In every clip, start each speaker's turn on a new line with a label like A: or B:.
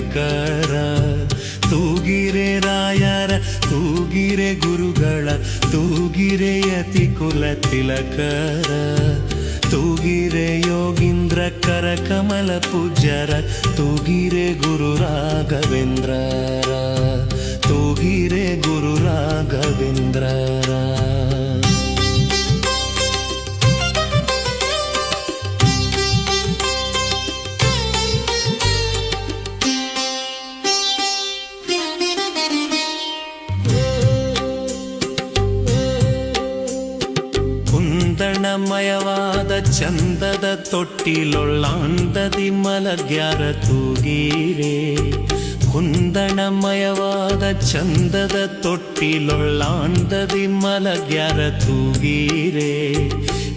A: ತಿಲಕರ ತೂಗಿರೆ ರಾಯರ ತೂಗಿರೆ ಗುರುಗಳ ತೂಗಿರೆ ಯತಿ ಕುಲ ತಿಲಕರ ತೂಗಿರೆ ಯೋಗೀಂದ್ರ ಕರ ಕಮಲ ಪೂಜ್ಯರ ತೂಗಿರೆ ಗುರು ರಾಘವೇಂದ್ರರ ತೂಗಿರೆ ಗುರು ರಾಘವೇಂದ್ರರ. ಕುಂದಣಮಯವಾದ ಚಂದದ ತೊಟ್ಟಿಲೊಳ್ಳಾಂದದಿ ಮಲಗ್ಯಾರ ತೂಗೀರೆ ಕುಂದಣಮಯವಾದ ಚಂದದ ತೊಟ್ಟಿಲೊಳ್ಳಾಂದದಿ ಮಲಗ್ಯಾರ ತೂಗೀರೆ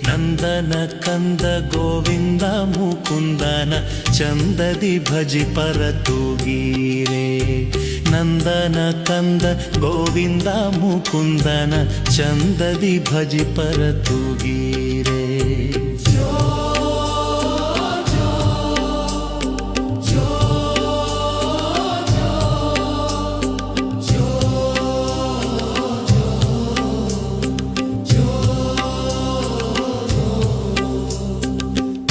A: ನಂದನ ಕಂದ ಗೋವಿಂದ ಮುಕುಂದನ ಚಂದದಿ ಭಜಿ ಪರ ತೂಗೀರೆ ನಂದನ ಕಂದ ಗೋವಿಂದ ಮುಕುಂದನ ಚಂದದಿ ಭಜಿ ಪರ ತೂಗೀರೆ.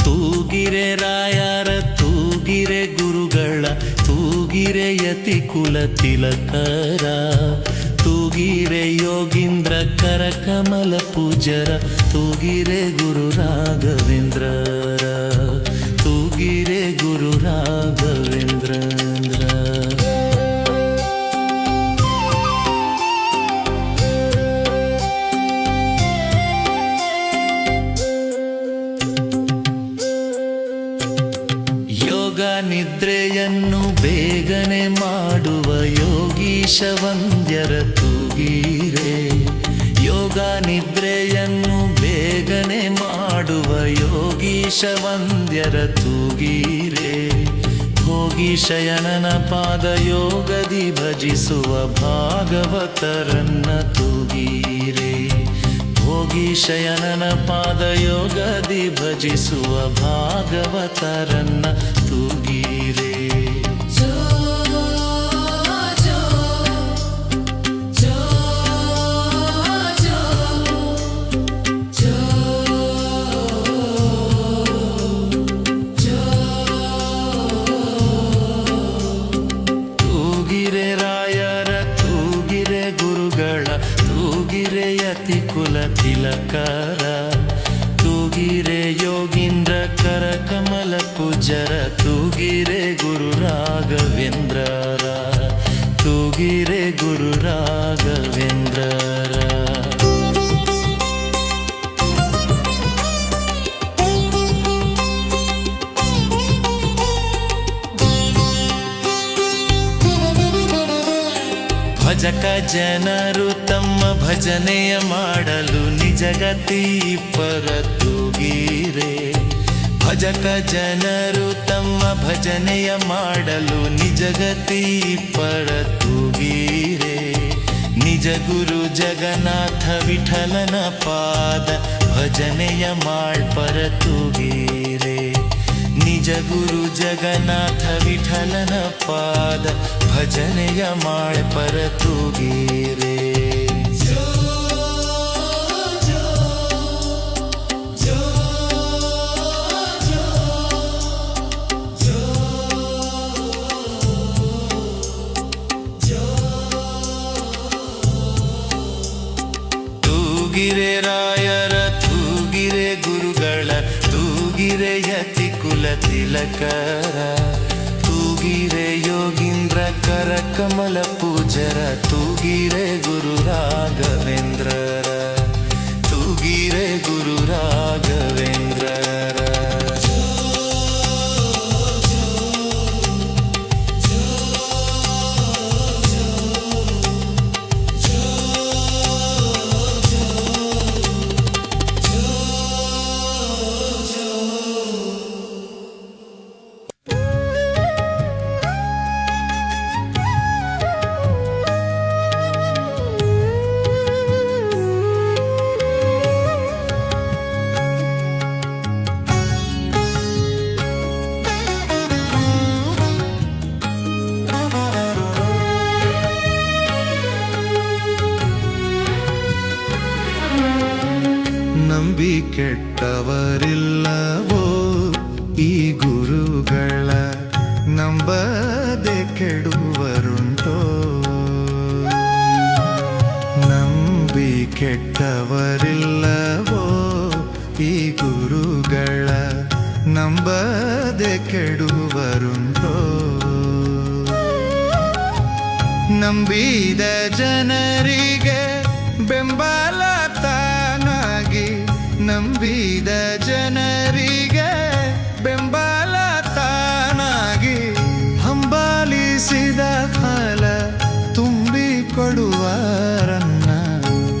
A: ತೂಗಿರೆ ರಾಯರ ತೂಗಿರೆ ಗುರುಗಳ ತೂಗಿರೆ ಯತಿ ಕುಲ ತಿಲಕರ ತೂಗಿರೆ ಯೋಗೀಂದ್ರ ಕರ ಕಮಲ ಪೂಜರ ತೂಗಿರೆ ಗುರು ರಾಘವೇಂದ್ರರ ತೂಗಿರೆ ಗುರು ರಾಘವೇಂದ್ರ. ನಿದ್ರೆಯನ್ನು ಬೇಗನೆ ಮಾಡುವ ಯೋಗೀಶ ವಂದ್ಯರ ತೂಗೀರೆ ಯೋಗ ನಿದ್ರೆಯನ್ನು ಬೇಗನೆ ಮಾಡುವ ಯೋಗೀಶ ವಂದ್ಯರ ತೂಗೀರೆ ಹೋಗಿ ಶಯನನ ಪಾದ ಯೋಗದಿ ಭಜಿಸುವ ಭಾಗವತರನ್ನ ತೂಗೀರೆ ಹೋಗಿ ಶಯನನ ಪಾದ ಯೋಗದಿ ಭಜಿಸುವ ಭಾಗವತರನ್ನ ತೂಗೀರೆ. ತೂಗಿರೆ ರಾಯರ ತೂಗಿರೆ ಗುರುಗಳ ತೂಗಿರೆ ಯತಿ ಕುಲ ತಿಲಕರ ತೂಗಿರೆ ಯೋಗೀಂದ್ರ ಕರ ಕಮಲ ಪೂಜರ ತೂಗಿರೆ ಗುರು ರಾಘವೇಂದ್ರರ ತೂಗಿರೆ ಗುರು ರಾಘವೇಂದ್ರರ. ಭಜಕ ಜನರು ತಮ್ಮ ಭಜನೆಯ ಮಾಡಲು ನಿಜಗತಿ ಪರ ತೂಗೀರೆ ಭಜಕ ಜನರು ತಮ್ಮ ಭಜನೆಯ ಮಾಡಲು ನಿಜಗತಿ ಪರ ತೂಗೀರೆ ನಿಜ ಗುರು ಜಗನ್ನಾಥ ವಿಠಲನ ಪಾದ ಭಜನೆಯ ಮಾಡ್ಪರ ತೂಗೀರೆ ನಿಜ ಗುರು ಜಗನ್ನಾಥ ವಿಠಲನ ಪಾದ ಭಜನೆಯ ಮಾಡ್ಪರ ತೂಗೀರೆ. ತೂಗಿರೆ ರಾಯರ ತೂಗಿರೆ ಗುರುಗಳ ತೂಗಿರೆ ಯತಿ ಕುಲ ತಿಲಕರ ತೂಗಿರೆ ಯೋಗೀಂದ್ರ ಕರ ಕಮಲ ಪೂಜರ ತೂಗಿರೆ ಗುರು ರಾಘವೇಂದ್ರರ ತೂಗಿರೆ ಗುರು ರಾಘವೇಂದ್ರರ. ನಂಬಿ ಕೆಟ್ಟವರಿಲ್ಲವೋ ಈ ಗುರುಗಳ ನಂಬದೆ ಕೆಡುವರುಂಟೋ ನಂಬಿ ಕೆಟ್ಟವರಿಲ್ಲವೋ ಈ ಗುರುಗಳ ನಂಬದೆ ಕೆಡುವರುಂಟೋ ನಂಬಿದ ಜನರಿಗೆ ಬೆಂಬಲ ತಾನಾಗಿ ನಂಬಿದ ಜನರಿಗೆ ಬೆಂಬಲ ತಾನಾಗಿ ಹಂಬಲಿಸಿದ ಫಲ ತುಂಬಿಕೊಡುವರನ್ನ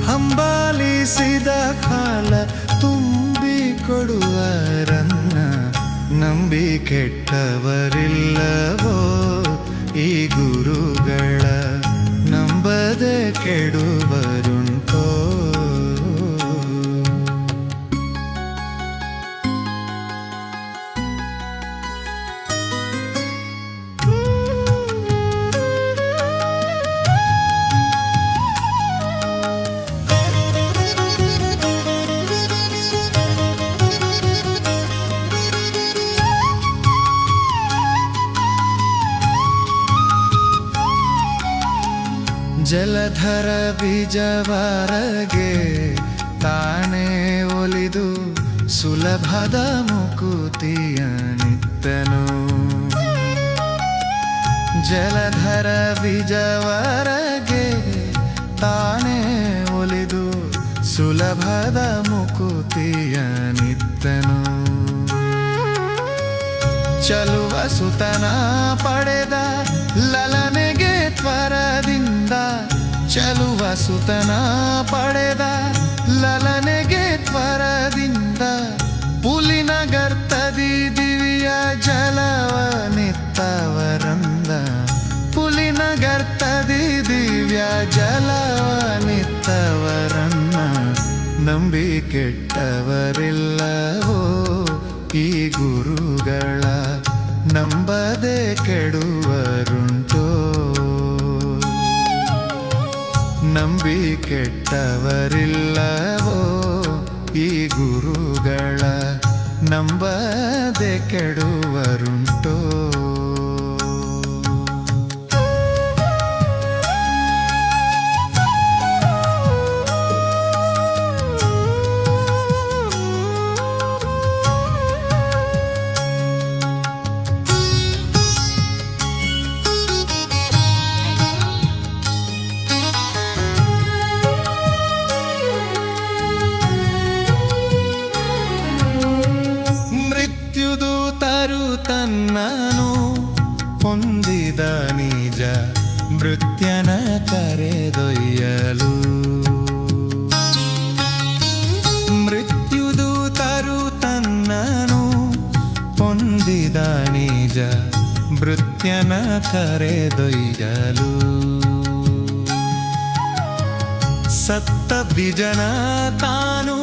A: ಹಂಬಲಿಸಿದ ಫಲ ತುಂಬಿಕೊಡುವರನ್ನ ನಂಬಿ ಕೆಟ್ಟವರಿಲ್ಲವೋ ಈ ಗುರುಗಳ ನಂಬದೆ ಕೆಡುವರುಂಟೋ ಜಲಧರ ಬೀಜವರಗೆ ತಾನೇ ಒಲಿದು ಸುಲಭದ ಮುಕುತಿಯನಿತ್ತನು ಜಲಧರ ಬೀಜವರಗೆ ತಾನೇ ಒಲಿದು ಸುಲಭದ ಮುಕುತಿಯನಿತ್ತನು ಚಲುವ ಸುತನ ಪಡೆದ ಲಲನೆಗೆ ತ್ವರದಿಂದ ಚಲುವ ಸುತನ ಪಡೆದ ಲಲನೆಗೆ ತ್ವರದಿಂದ ಪುಲಿನ ಗರ್ತದಿ ದಿವ್ಯ ಜಲವನಿತ್ತವರಂದ ಪುಲಿನ ಗರ್ತದಿ ದಿವ್ಯ ಜಲವನಿತ್ತವರನ್ನ ನಂಬಿ ಕೆಟ್ಟವರಿಲ್ಲವೋ ಈ ಗುರುಗಳ ನಂಬದೆ ಕೆಡುವರುಂಟೋ ನಂಬಿ ಕೆಟ್ಟವರಿಲ್ಲವೋ ಈ ಗುರುಗಳ ನಂಬದೆ ಕೆಡುವರುಂಟೋ ತನ್ನನು ಹೊಂದಿದ ನಿಜ ಮೃತ್ಯನ ಕರೆದೊಯ್ಯಲು ಮೃತ್ಯುದೂತರು ತನ್ನನು ಹೊಂದಿದ ನಿಜ ಮೃತ್ಯನ ಕರೆದೊಯ್ಯಲು ಸತ್ತ ಬಿಜನ ತಾನು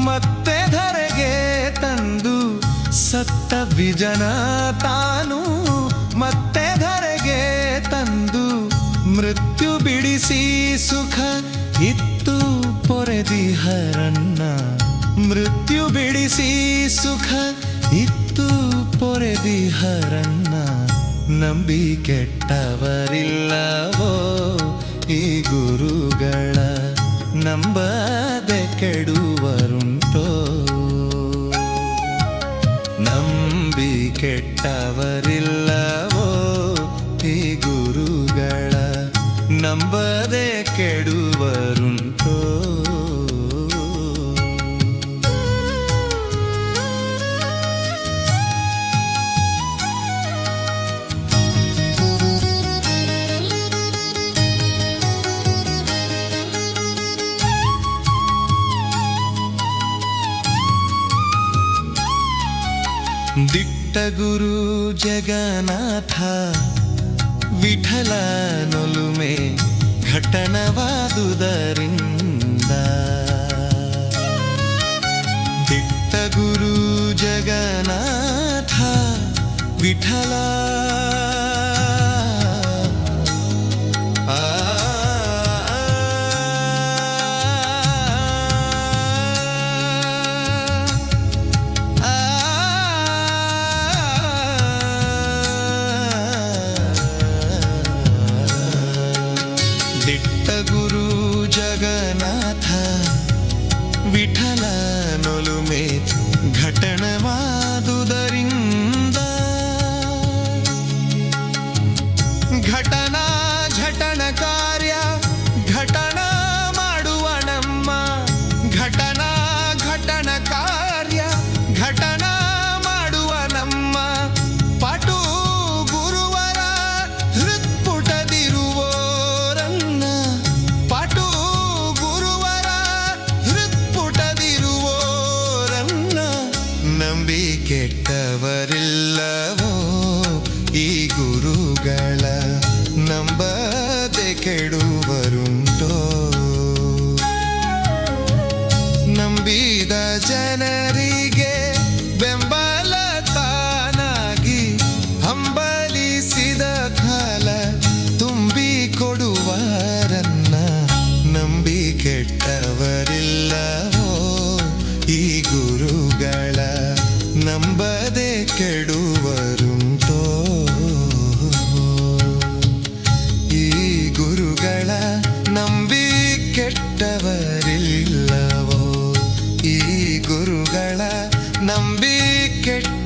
A: ಮತ್ತೆ ಧರೆಗೆ ತಂದು ಸತ್ತ ವಿಜನ ತಾನು ಮತ್ತೆ ಧರೆಗೆ ತಂದು ಮೃತ್ಯು ಬಿಡಿಸಿ ಸುಖ ಇತ್ತು ಪೊರೆದಿಹರನ್ನ ಮೃತ್ಯು ಬಿಡಿಸಿ ಸುಖ ಇತ್ತು ಪೊರೆದಿಹರನ್ನ ನಂಬಿ ಕೆಟ್ಟವರಿಲ್ಲವೋ ಈ ಗುರುಗಳ ನಂಬದೆ ಕೆಡುವರುಂಟೋ ನಂಬಿ ಕೆಟ್ಟವರಿಲ್ಲವೋ ಈ ಗುರುಗಳ ನಂಬದೆ ಕೆಡುವರುಂಟೋ ದಿಟ್ಟ ಗುರು ಜಗನ್ನಾಥ ವಿಠಲನೊಲುಮೆ ಘಟನವಾದುದರಿಂದ ದಿಟ್ಟ ಗುರು ಜಗನ್ನಾಥ ವಿಠಲ ಘಟನವಾದುದರಿಂದ ಘಟನಾ ಘಟನ ಕಾರ್ಯ ಘಟನ ಮಾಡುವ ನಮ್ಮ ಘಟನಾ ಘಟನ ಕಾರ್ಯ ಘಟನ ಮಾಡುವ ನಮ್ಮ ಪಾಟು ಗುರುವರ ಹೃತ್ಪುಟದಿರುವೋರನ್ನ ಪಾಟು ಗುರುವರ ಹೃತ್ಪುಟದಿರುವೋರನ್ನ ನಂಬಿ ಕೆಟ್ಟವರಿಲ್ಲವೋ ಈ ಗುರುಗಳ ನಂಬದೆ ಕೆಡುವರುಂಟೋ ನಂಬಿದ ಜನರಿಗೆ ಬೆಂಬಲ ತಾನಾಗಿ ಹಂಬಲಿಸಿದ ಕಾಲ ತುಂಬಿ ಕೊಡುವರನ್ನ ನಂಬಿ ಕೆಟ್ಟವರಿಲ್ಲವೋ ಈ ಗುರುಗಳ ನಂಬದೆ ಕೆಡುವರುಂಟೋ ಈ ಗುರುಗಳ ನಂಬಿ ಕೆಟ್ಟವರಿಲ್ಲವೋ ಈ ಗುರುಗಳ ನಂಬಿ ಕೆಟ್ಟವರಿಲ್ಲರೋ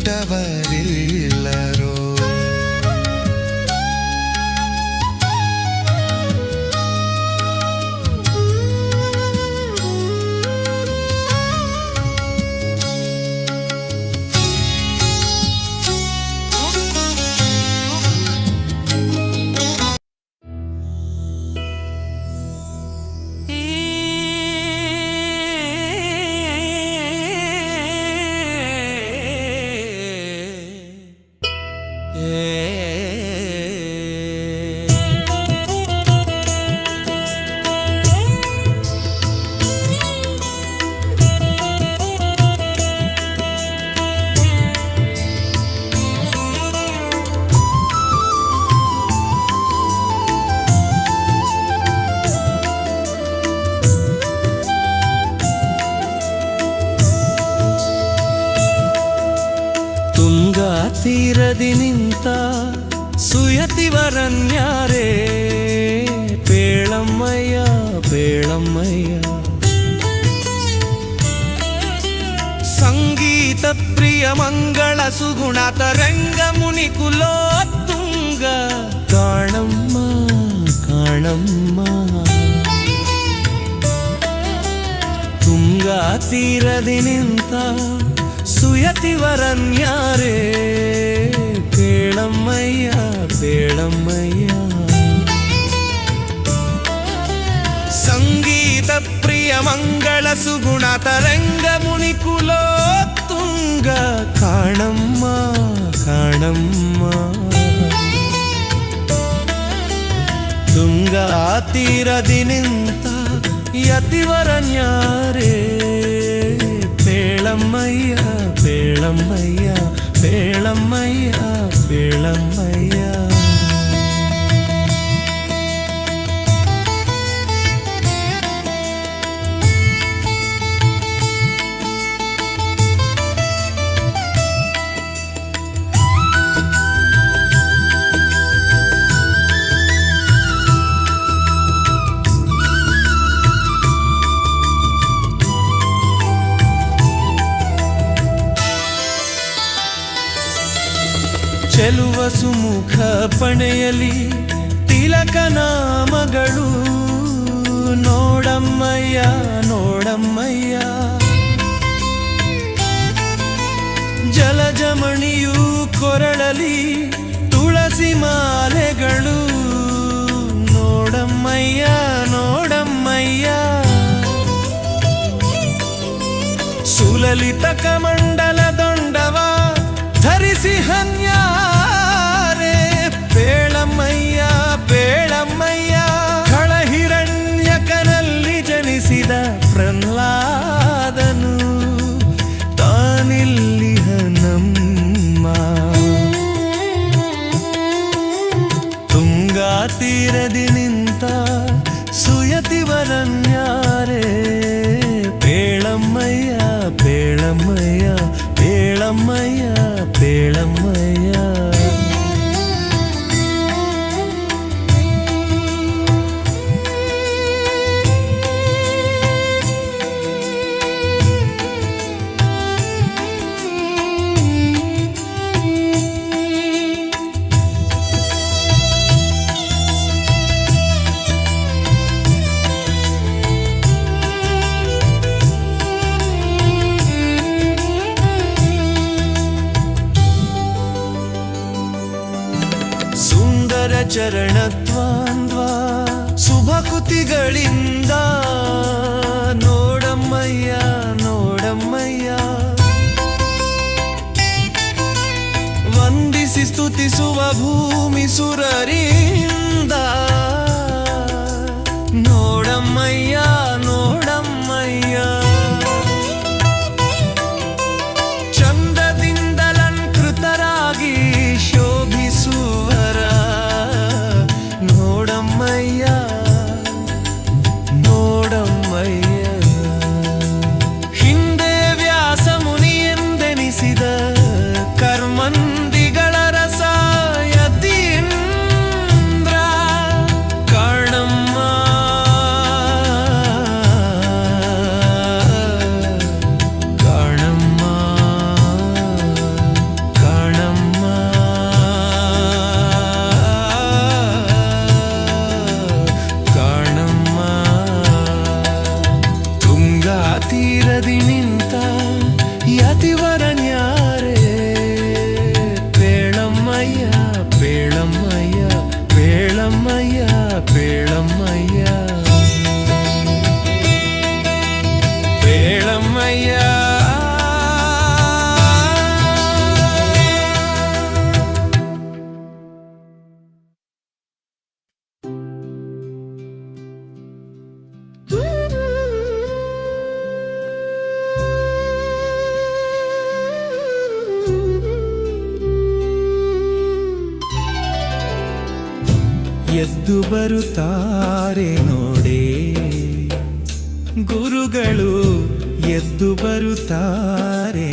B: ತುಂಗಾ ತೀರದಿ ನಿಂತ ಸುಯತಿವರನ್ಯಾರೇ ಪೇಳಮ್ಮಯ್ಯ ಪೇಳಮ್ಮಯ್ಯ ಸಂಗೀತ ಪ್ರಿಯ ಮಂಗಳ ಸುಗುಣ ತರಂಗ ಮುನಿ ಕುಲೋತ್ತುಂಗ ಕಾಣಮ್ಮ ಕಾಣಮ್ಮ ತುಂಗಾ ತೀರದಿ ನಿಂತ ಸುಯತಿವರನ್ಯಾರೇ ಪೇಳಮ್ಮಯ್ಯ ಪೇಳಮ್ಮಯ್ಯ ಸಂಗೀತ ಪ್ರಿಯ ಮಂಗಳ ಸುಗುಣ ತರಂಗ ಮುನಿ ಕುಲೋತ್ತುಂಗ ಕಾಣಮ್ಮ ಕಾಣಮ್ಮ ತುಂಗಾ ತೀರದಿ ನಿಂತ ಯತಿವರನ್ಯಾರೇ ಪೇಳಮ್ಮಯ್ಯ ಪೇಳಮ್ಮಯ್ಯ ಪೇಳಮ್ಮಯ್ಯ ಪೇಳಮ್ಮಯ್ಯ ಚೆಲುವ ಸುಮುಖ ಪಣೆಯಲಿ ತಿಲಕ ನಾಮಗಳು ನೋಡಮ್ಮಯ್ಯ ನೋಡಮ್ಮಯ್ಯ ಜಲಜಮಣಿಯು ಕೊರಳಲಿ ತುಳಸಿ ಮಾಲೆಗಳು ನೋಡಮ್ಮಯ್ಯ ನೋಡಮ್ಮಯ್ಯ ಸುಲಲಿತ ಕಮಂಡಲ ದೊಂಡವ ಧರಿಸಿ ಹನ್ಯಾರೆ ಪೇಳಮ್ಮಯ್ಯ ಪೇಳಮ್ಮಯ್ಯ ಖಳಹಿರಣ್ಯಕನಲ್ಲಿ ಜನಿಸಿದ ಪ್ರಹ್ಲಾದನು ತಾನಿಲ್ಲಿಹ ನಮ್ಮ ತುಂಗಾ ತೀರದಿ ನಿಂತ ಸುಯತಿವರನ್ಯಾರೇ ಪೇಳಮ್ಮಯ್ಯ ಪೇಳಮ್ಮಯ್ಯ ಪೇಳಮ್ಮಯ್ಯ ಪೇಳಮ್ಮಯ್ಯ ಚರಣದ್ವಾಂದ್ವ ಶುಭಕುತಿಗಳಿಂದ ನೋಡಮ್ಮಯ್ಯ ನೋಡಮ್ಮಯ್ಯ ವಂದಿಸಿ ಸ್ತುತಿಸುವ ಭೂಮಿ ಸುರರಿಂದ ನೋಡಮ್ಮಯ್ಯ ನೋಡಮ್ಮಯ್ಯ ಚಂದದಿಂದಲಂಕೃತರಾಗಿ ಶೋಭಿಸುವರ ನೋಡಮ್ಮಯ್ಯ ನೋಡಮ್ಮಯ್ಯ ಹಿಂದೆ ವ್ಯಾಸ ಮುನಿಯೆಂದೆನಿಸಿದ ಕರ್ಮಂದಿಗಳ ರಸ ಯತೀಂದ್ರ ಕಾಣಮ್ಮ ಕಾಣಮ್ಮ ಕಾಣಮ್ಮ ಕಾಣಮ್ಮ ತುಂಗಾ ತೀರದಿ ನಿಂತ ಯತಿವರನ್ಯಾರೇ ಪೇಳಮ್ಮಯ್ಯ ಪೇಳಮ್ಮಯ್ಯ ಪೇಳಮ್ಮಯ್ಯ ಪೇಳಮ್ಮಯ್ಯ ಪೇಳಮ್ಮಯ್ಯ ಎದ್ದು ಬರುತ್ತಾರೆ ನೋಡೆ ಗುರುಗಳು ಎದ್ದು ಬರುತ್ತಾರೆ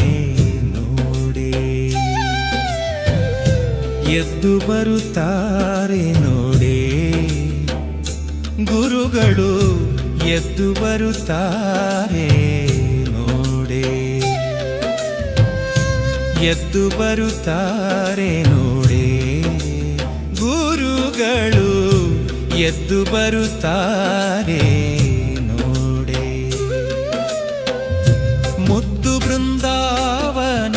B: ನೋಡೆ ಎದ್ದು ಬರುತ್ತಾರೆ ನೋಡೆ ಗುರುಗಳು ಎದ್ದು ಬರುತ್ತಾರೆ ನೋಡೆ ಎದ್ದು ಬರುತ್ತಾರೆ ನೋಡೆ ಗುರುಗಳು ಎದ್ದು ಬರುತ್ತಾರೆ ನೋಡೆ ಮುದ್ದು ಬೃಂದಾವನ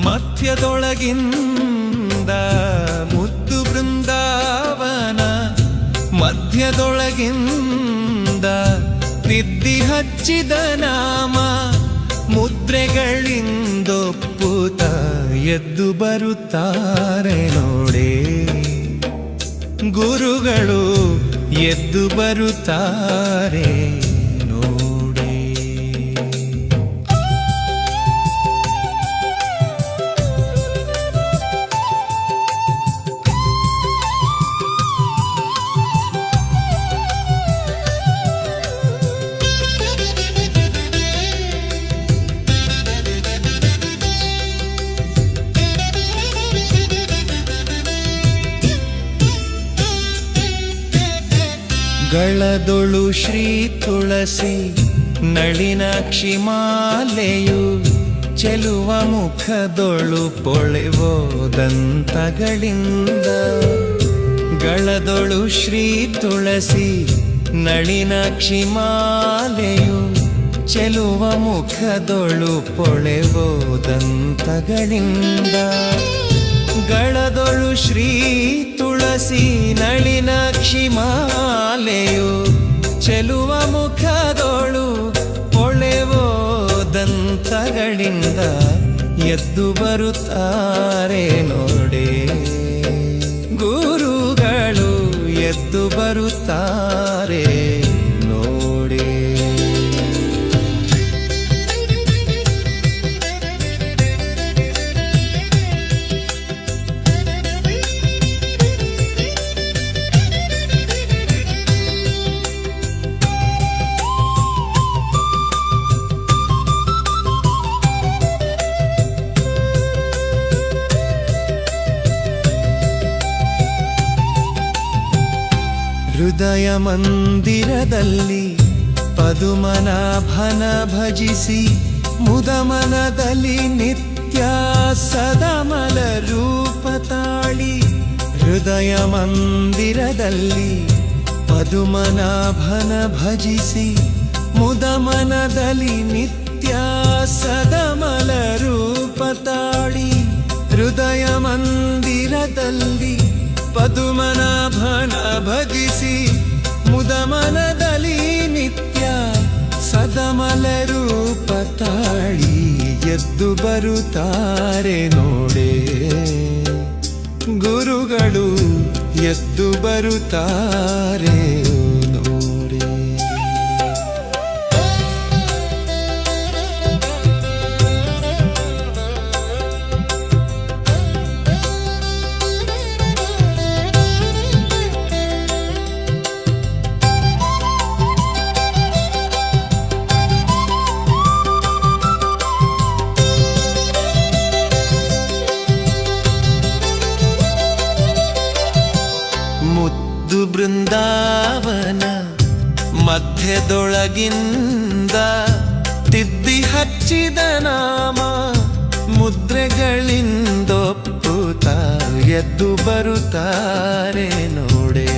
B: ಮಧ್ಯದೊಳಗಿಂದ ಮುದ್ದು ಬೃಂದಾವನ ಮಧ್ಯದೊಳಗಿಂದ ತಿದ್ದಿ ಹಚ್ಚಿದ ನಾಮ ಮುದ್ರೆಗಳಿಂದೊಪ್ಪುತ್ತ ಎದ್ದು ಬರುತ್ತಾರೆ ನೋಡೆ ಗುರುಗಳು ಎದ್ದು ಬರುತ್ತಾರೆ ನೋಡೆ ಗಳದೊಳು ಶ್ರೀ ತುಳಸಿ ನಳಿನಾಕ್ಷಿ ಮಾಲೆಯು ಚೆಲುವ ಮುಖದೊಳು ಪೊಳೆವೋದಂತಗಳಿಂದ ಗಳದೊಳು ಶ್ರೀ ತುಳಸಿ ನಳಿನಾಕ್ಷಿ ಮಾಲೆಯು ಚೆಲುವ ಮುಖದೊಳು ಪೊಳೆವೋದಂತಗಳಿಂದ ಗಳದೊಳು ಶ್ರೀ ತುಳಸಿ ನಳಿನಾಕ್ಷಿ ಮಾಲೆಯು ಚೆಲುವ ಮುಖದೊಳು ಪೊಳೆವೋದಂತಗಳಿಂದ ಎದ್ದು ಬರುತ್ತಾರೆ ನೋಡೆ ಗುರುಗಳು ಎದ್ದು ಬರುತ್ತಾರೆ ನೋಡೆ ಹೃದಯ ಮಂದಿರದಲ್ಲಿ ಪದುಮನಾಭನ ಭಜಿಸಿ ಮುದಮನದಲ್ಲಿ ನಿತ್ಯ ಸದಮಲ ರೂಪ ತಾಳಿ ಹೃದಯ ಮಂದಿರದಲ್ಲಿ ಪದುಮನಾಭನ ಭಜಿಸಿ ಮುದಮನದಲ್ಲಿ ನಿತ್ಯ ಸದಮಲ ರೂಪ ತಾಳಿ ಹೃದಯ ಮಂದಿರದಲ್ಲಿ ಪದುಮ ಮನದಲ್ಲಿ ನಿತ್ಯ ಸದಮಲ ರೂಪ ತಾಳಿ ಎದ್ದು ಬರುತ್ತಾರೆ ನೋಡೆ ಗುರುಗಳು ಎದ್ದು ಬರುತ್ತಾರೆ ನೋಡೆ. ಮುದ್ದು ಬೃಂದಾವನ ಮಧ್ಯದೊಳಗಿಂದ ತಿದ್ದಿ ಹಚ್ಚಿದ ನಾಮ ಮುದ್ರೆಗಳಿಂದೊಪ್ಪುತ್ತ ಎದ್ದು ಬರುತ್ತಾರೆ ನೋಡೆ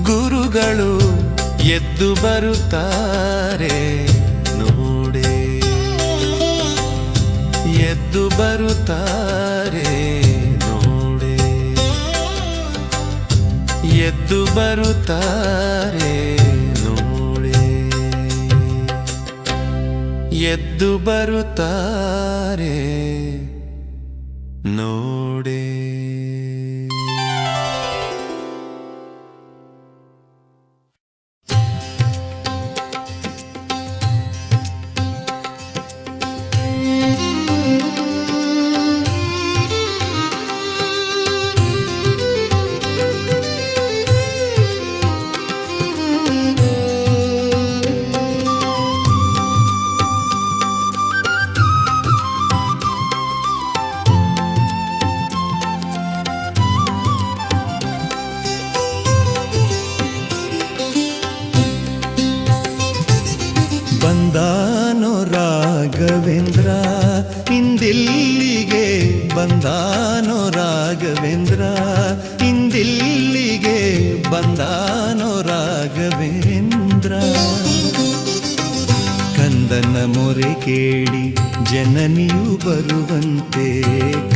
B: ಗುರುಗಳು ಎದ್ದು ಬರುತ್ತಾರೆ ನೋಡೆ ಎದ್ದು ಬರುತ್ತಾರೆ ನೋಡೆ ಎದ್ದು ಬರುತ್ತಾರೆ ನೋಡೆ ಎದ್ದು ಬರುತ್ತಾರೆ ನೋಡೆ. ಬಂದಾನೋ ರಾಘವೇಂದ್ರ ಇಂದಿಲ್ಲಿಗೆ ಬಂದಾನೋ ರಾಘವೇಂದ್ರ ಇಂದಿಲ್ಲಿಗೆ ಬಂದಾನೋ ರಾಘವೇಂದ್ರ. ಕಂದನ ಮೊರೆ ಕೇಳಿ ಜನನಿಯು ಬರುವಂತೆ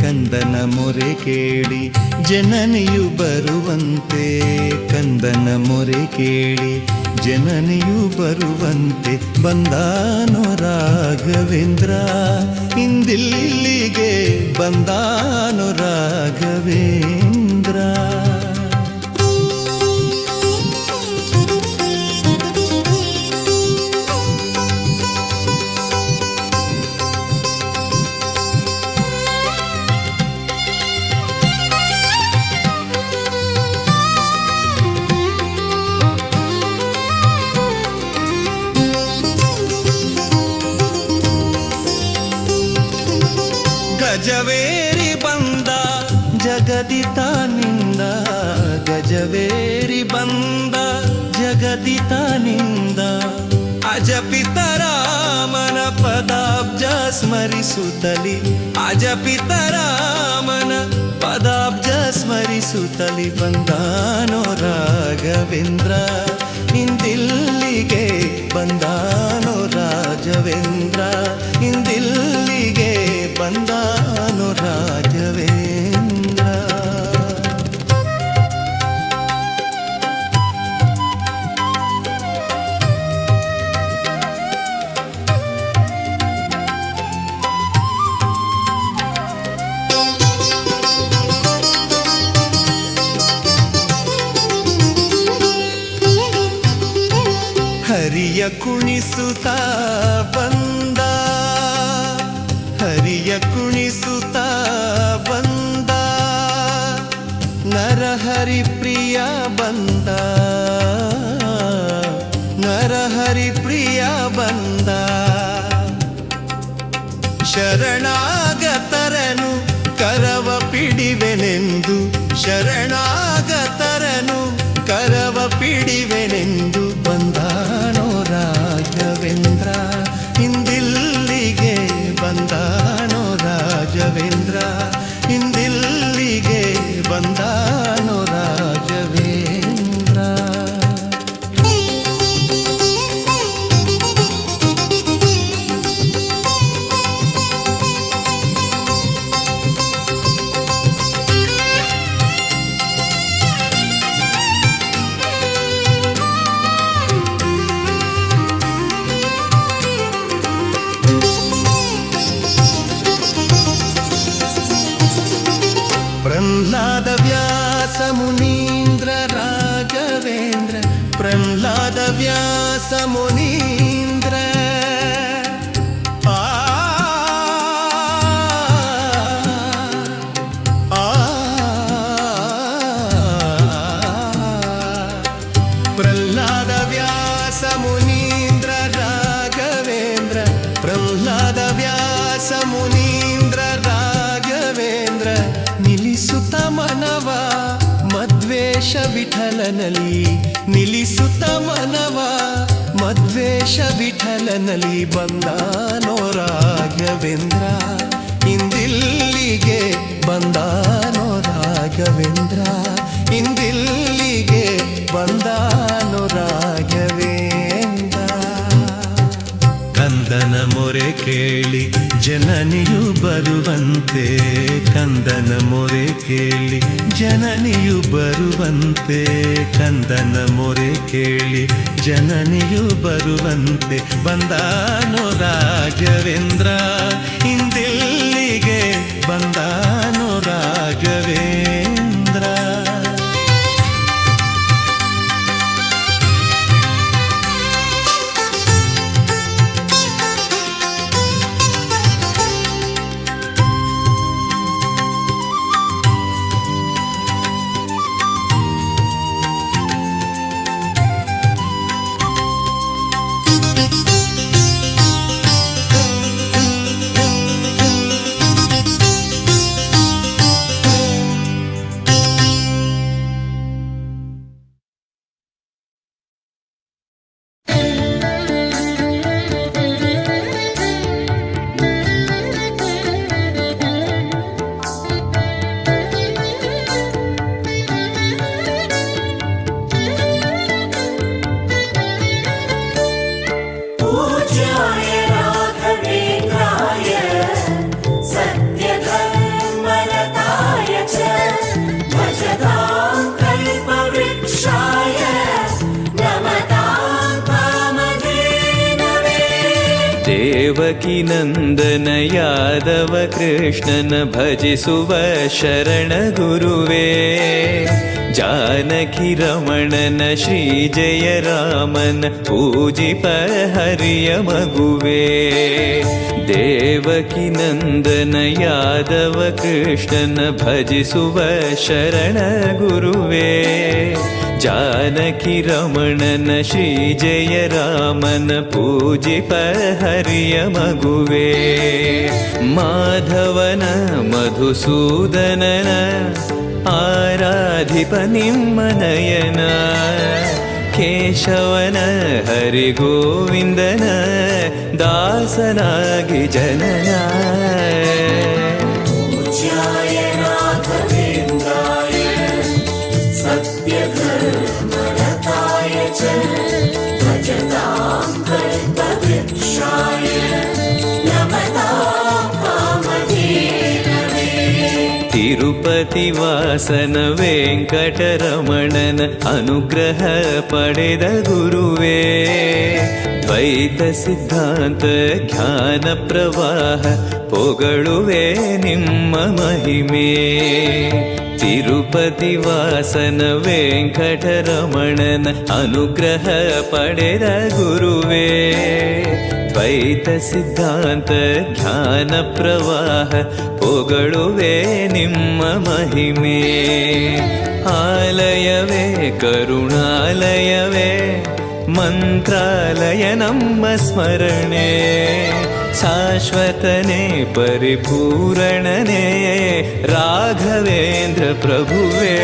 B: ಕಂದನ ಮೊರೆ ಕೇಳಿ ಜನನಿಯು ಬರುವಂತೆ ಕಂದನ ಮೊರೆ ಕೇಳಿ ಜನನಿಯು ಬರುವಂತೆ ಬಂದಾನೋ ರಾಘವೇಂದ್ರ ಇಂದಿಲ್ಲಿಗೆ ಬಂದಾನೋ ರಾಘವೇಂದ್ರ. ಗಜವೇರಿ ಬಂದ ಜಗದಿ ತಾನಿಂದ ಗಜವೇರಿ ಬಂದ ಜಗದಿ ತಾನಿಂದ ಅಜಪಿತ ರಾಮನ ಪದಾಬ್ಜ ಸ್ಮರಿಸುತ್ತಲಿ ಅಜಪಿತ ರಾಮನ ಪದಾಬ್ಜ ಸ್ಮರಿಸುತ್ತಲಿ ಬಂದಾನೋ ರಾಘವೇಂದ್ರ ಇಂದಿಲ್ಲಿಗೆ ಬಂದಾನೋ ರಾಘವೇಂದ್ರ ಇಂದಿಲ್ಲಿಗೆ ಬಂದಾನೋ ರಾಘವೇಂದ್ರ. ಹರಿಯ ಕುಣಿಸುತ್ತಾ ಬಂದ ಹರಿಯ ಕುಣಿಸುತ್ತಾ ಬಂದ ನರಹರಿ ಪ್ರಿಯ ಬಂದ ನರಹರಿ ಪ್ರಿಯ ಬಂದ ಶರಣಾಗತರನು ಕರವ ಪಿಡಿವೆನೆಂದು ಶರಣಾಗತರನು ಕರವ ಪಿಡಿವೆನೆಂದು ಬಂದಾನೋ ರಾಘವೇಂದ್ರ ಇಂದಿಲ್ಲಿಗೆ ಬಂದಾನೋ ರಾಘವೇಂದ್ರ ಇಂದಿಲ್ಲಿಗೆ ಬಂದಾನೋ ರಾಘವೇಂದ್ರ. प्रह्लाद व्यास मुनीन्द्र राघवेन्द्र प्रह्लाद व्यास मुनीन्द्र प्रह्लाद व्यास मुनीन्द्र राघवेन्द्र प्रह्लाद व्यास मुनीन्द्र राघवेन्द्र ನಿಲ್ಲಿಸುತ್ತ ಮನವ ಮದ್ವೇಷ ವಿಠಲನಲ್ಲಿ ನಿಲ್ಲಿಸುತ್ತ ಮನವ ಮದ್ವೇಷ ವಿಠಲನಲ್ಲಿ ಬಂದಾನೋ ರಾಘವೇಂದ್ರ ಇಂದಿಲ್ಲಿಗೆ ಬಂದಾನೋ ರಾಘವೇಂದ್ರ ಇಂದಿಲ್ಲಿಗೆ ಬಂದಾನೋ ರಾಘವೇಂದ್ರ ಕಂದನ ಮೊರೆ ಕೇಳಿ ಜನನಿಯು ಬರುವಂತೆ ಕಂದನ ಮೊರೆ ಕೇಳಿ ಜನನಿಯು ಬರುವಂತೆ ಕಂದನ ಮೊರೆ ಕೇಳಿ ಜನನಿಯು ಬರುವಂತೆ ಬಂದಾನೋ ರಾಘವೇಂದ್ರ ಇಂದಿಲ್ಲಿಗೆ ಬಂದಾನೋ ರಾಘವೇಂದ್ರ
C: ದೇವಕಿ ನಂದನ ಯಾದವ ಕೃಷ್ಣನ ಭಜಿಸುವ ಶರಣ ಗುರುವೇ ಜಾನಕಿ ರಮಣನ ಶ್ರೀ ಜಯ ರಾಮನ ಪೂಜಿಪ ಹರಿಯ ಮಗುವೇ ದೇವಕಿ ನಂದನ ಯಾದವ ಕೃಷ್ಣನ ಭಜಿಸುವ ಶರಣ ಗುರುವೇ ಜಾನಕಿ ರಮಣನ ಶ್ರೀ ಜಯ ರಾಮನ ಪೂಜಿಪ ಹರಿಯ ಮಗುವೇ ಮಾಧವನ ಮಧುಸೂದನನ ಆರಾಧಿಪ ನಿಮ್ಮ ನಯನ ಕೇಶವನ ಹರಿಗೋವಿಂದನ ದಾಸನಾಗಿ ಜನನ ತಿರುಪತಿ ವಾಸನ ವೆಂಕಟರಮಣನ ಅನುಗ್ರಹ ಪಡೆದ ಗುರುವೇ ದ್ವೈತ ಸಿದ್ಧಾಂತ ಜ್ಞಾನ ಪ್ರವಾಹ ಪೊಗಳುವೆ ನಿಮ್ಮ ಮಹಿಮೆ ತಿರುಪತಿ ವಾಸನ ವೆಂಕಟರಮಣನ ಅನುಗ್ರಹ ಪಡೆದ ಗುರುವೇ ದ್ವೈತ ಸಿದ್ಧಾಂತ ಜ್ಞಾನ ಪ್ರವಾಹ ಪೊಗಳುವೆ ನಿಮ್ಮ ಮಹಿಮೆ ಆಲಯವೇ ಕರುಣಾಲಯವೇ ಮಂತ್ರಾಲಯ ನಮ್ಮ ಸ್ಮರಣೆ ಶಾಶ್ವತನೇ ಪರಿಪೂರಣನೇ ರಾಘವೇಂದ್ರ ಪ್ರಭುವೇ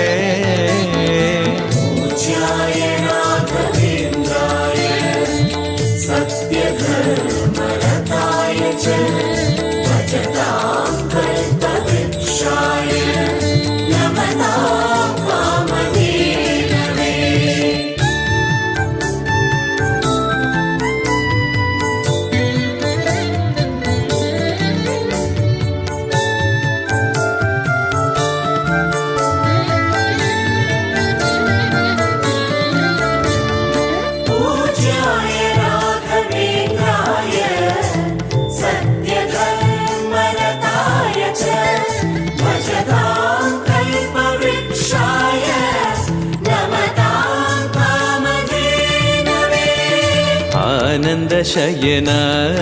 D: पूज्याय राघवेन्द्राय सत्य
C: ಶಯನ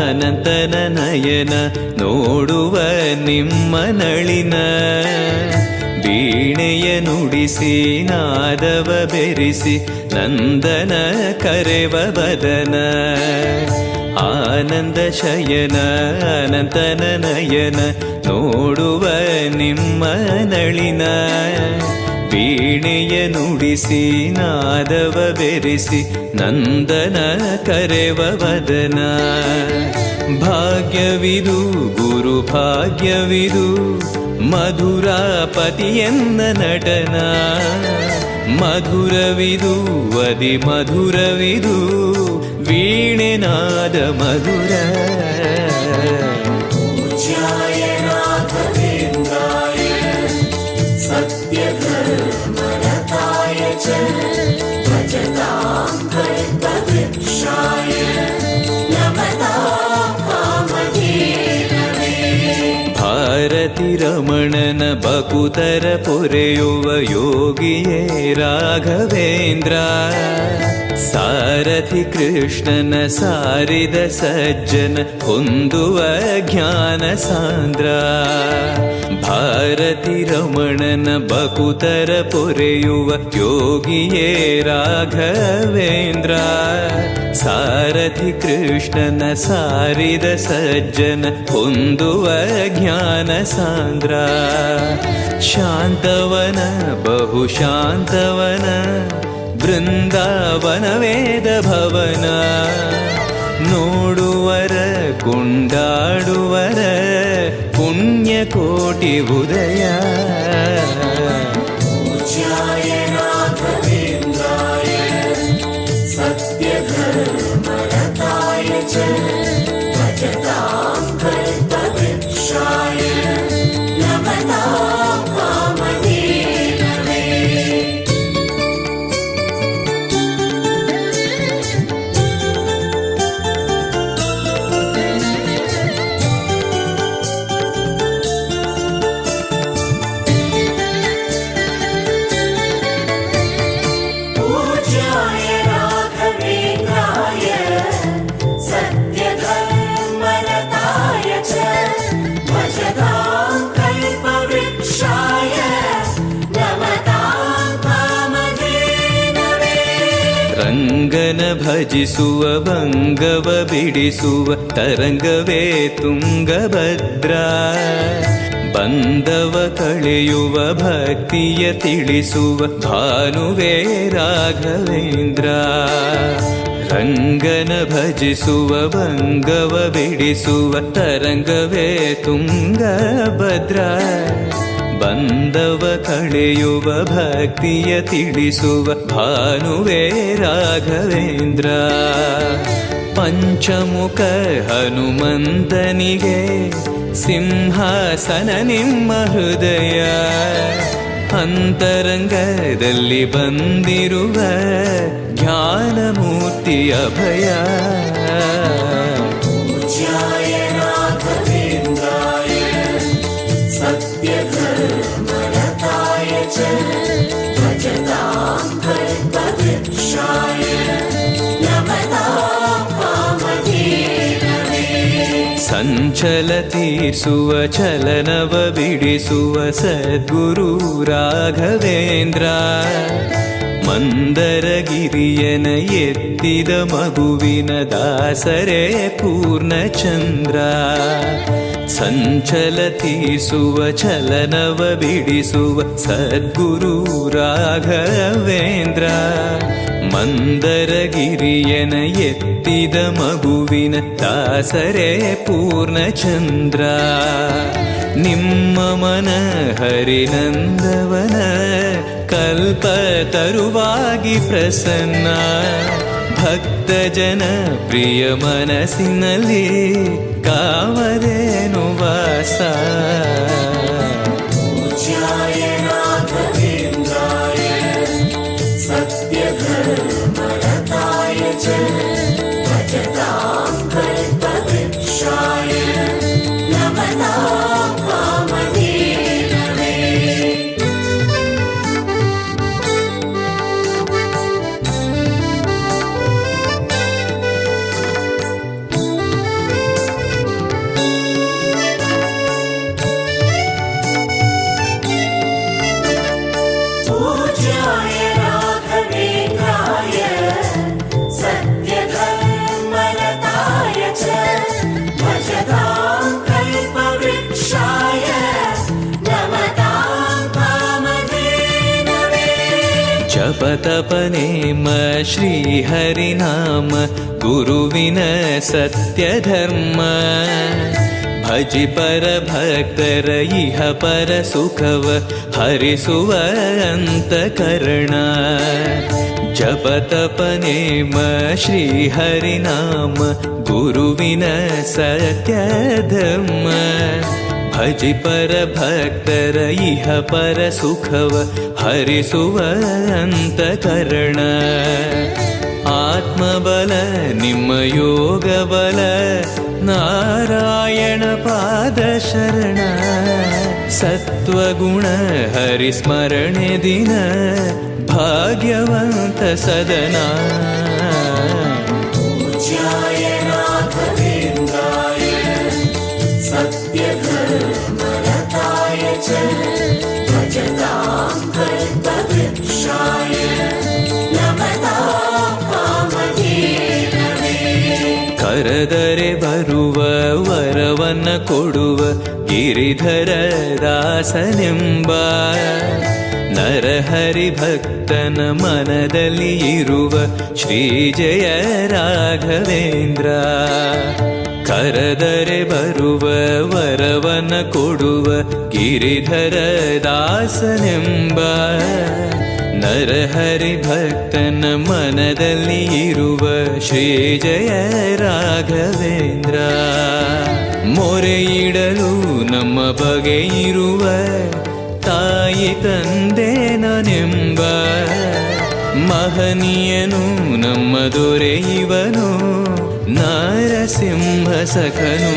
C: ಅನಂತನ ನಯನ ನೋಡುವ ನಿಮ್ಮ ನಳಿನ ವೀಣೆಯ ನುಡಿಸಿ ನಾದವ ಬೆರೆಸಿ ನಂದನ ಕರೆವ ಬದನ ಆನಂದ ಶಯನ ಅನಂತನ ನಯನ ನೋಡುವ ನಿಮ್ಮ ನಳಿನ ವೀಣೆಯ ನುಡಿಸಿ ನಾದವ ಬೆರೆಸಿ ನಂದನ ಕರೆವ ವದನ ಭಾಗ್ಯವಿದು ಗುರು ಭಾಗ್ಯವಿದು ಮಧುರಾಪತಿಯನ್ನ ನಟನ ಮಧುರವಿದು ಅದಿ ಮಧುರವಿದು ವೀಣೆನಾದ ಮಧುರ ಭಾರತಿ ರಮಣನ ಬಕುತರ ಪೊರೆಯುವ ಯೋಗಿಯೇ ರಾಘವೇಂದ್ರ ಸಾರಥಿ ಕೃಷ್ಣನ ಸಾರಿದ ಸಜ್ಜನ ಹೊಂದುವ ಜ್ಞಾನ ಸಾಂದ್ರ ಭಾರತಿ ರಮಣನ ಬಕುತರ ಪೊರೆಯುವ ಯೋಗಿಯೇ ರಾಘವೇಂದ್ರ ಸಾರಥಿ ಕೃಷ್ಣನ ಸಾರಿದ ಸಜ್ಜನ ಹೊಂದುವ ಜ್ಞಾನ ಸಾಂದ್ರ ಶಾಂತವನ ಬಹು ಶಾಂತವನ ಬೃಂದಾವನ ವೇದ ಭವನ ನೋಡುವರ ಕೊಂಡಾಡುವರ ಪುಣ್ಯಕೋಟಿ ಉದಯ ರಂಗನ ಭಜಿಸುವ ಭಂಗವ ಬಿಡಿಸುವ ತರಂಗವೇ ತುಂಗಭದ್ರ ಬಂಧವ ಕಳೆಯುವ ಭಕ್ತಿಯ ತಿಳಿಸುವ ಭಾನುವೇ ರಾಘವೇಂದ್ರ ರಂಗನ ಭಜಿಸುವ ಭಂಗವ ಬಿಡಿಸುವ ತರಂಗವೇ ತುಂಗಭದ್ರ ಬಂಧವ ಕಳೆಯುವ ಭಕ್ತಿಯ ತಿಳಿಸುವ ಭಾನುವೇ ರಾಘವೇಂದ್ರ ಪಂಚಮುಖ ಹನುಮಂತನಿಗೆ ಸಿಂಹಾಸನ ನಿಮ್ಮ ಹೃದಯ ಅಂತರಂಗದಲ್ಲಿ ಬಂದಿರುವ ಜ್ಞಾನಮೂರ್ತಿ ಅಭಯ ಸಂಚಲ ತೀರಿಸುವ ಚಲನವ ಬಿಡಿಸುವ ಸದ್ಗುರು ರಾಘವೇಂದ್ರ ಮಂದರಗಿರಿಯನ ಎತ್ತಿದ ಮಗುವಿನ ದಾಸರೇ ಪೂರ್ಣಚಂದ್ರ ಸಂಚಲ ತೀರಿಸುವ ಚಲನವ ಬಿಡಿಸುವ ಸದ್ಗುರು ರಾಘವೇಂದ್ರ ಮಂದರಗಿರಿಯನ ಎತ್ತಿದ ಮಗುವಿನ ದಾಸರೇ ಪೂರ್ಣಚಂದ್ರ ನಿಮ್ಮ ಮನ ಹರಿನಂದವನ ಕಲ್ಪ ತರುವಾಗಿ ಪ್ರಸನ್ನ ಭಕ್ತ ಜನ ಪ್ರಿಯ ಮನಸ್ಸಿನಲ್ಲಿ ಕಾಮಧೇನು ವಾಸ ಜಪತಪನೇಮ ಶ್ರೀಹರಿನಾಮ ಗುರುವಿನ ಸತ್ಯಧರ್ಮ ಭಜಿ ಪರ ಭಕ್ತರ ಇಹ ಪರ ಸುಖವ ಹರಿಸುವ ಅಂತಕರಣ ಜಪತಪನೇಮ ಶ್ರೀಹರಿನಾಮ ಗುರುವಿನ ಸತ್ಯಧರ್ಮ ಭಜಿ ಪರ ಭಕ್ತರ ಇಹ ಪರ ಸುಖವ ಹರಿಸುವ ಅಂತಕರಣ ಆತ್ಮಬಲ ನಿಮ್ಮ ಯೋಗ ಬಲ ನಾರಾಯಣ ಪಾದ ಶರಣ ಸತ್ವಗುಣ ಹರಿಸ್ಮರಣೆ ದಿನ ಭಾಗ್ಯವಂತ ಸದನ ಕರೆದರೆ ಬರುವ ವರವನ್ನ ಕೊಡುವ ಗಿರಿಧರ ದಾಸನೆಂಬ ನರಹರಿ ಭಕ್ತನ ಮನದಲ್ಲಿ ಇರುವ ಶ್ರೀ ಜಯ ರಾಘವೇಂದ್ರ ಕರೆದರೆ ಬರುವ ವರವನ ಕೊಡುವ ಗಿರಿಧರ ದಾಸನೆಂಬ ನರಹರಿ ಭಕ್ತನ ಮನದಲ್ಲಿ ಇರುವ ಶ್ರೀ ಜಯ ರಾಘವೇಂದ್ರ ಮೊರೆಯಿಡಲು ನಮ್ಮ ಬಗೆ ಇರುವ ತಾಯಿ ತಂದೆ ನಾನೆಂಬ ಮಹನೀಯನು ನಮ್ಮ ದೊರೆ ಇವನು ನರಸಿಂಹ ಸಖನು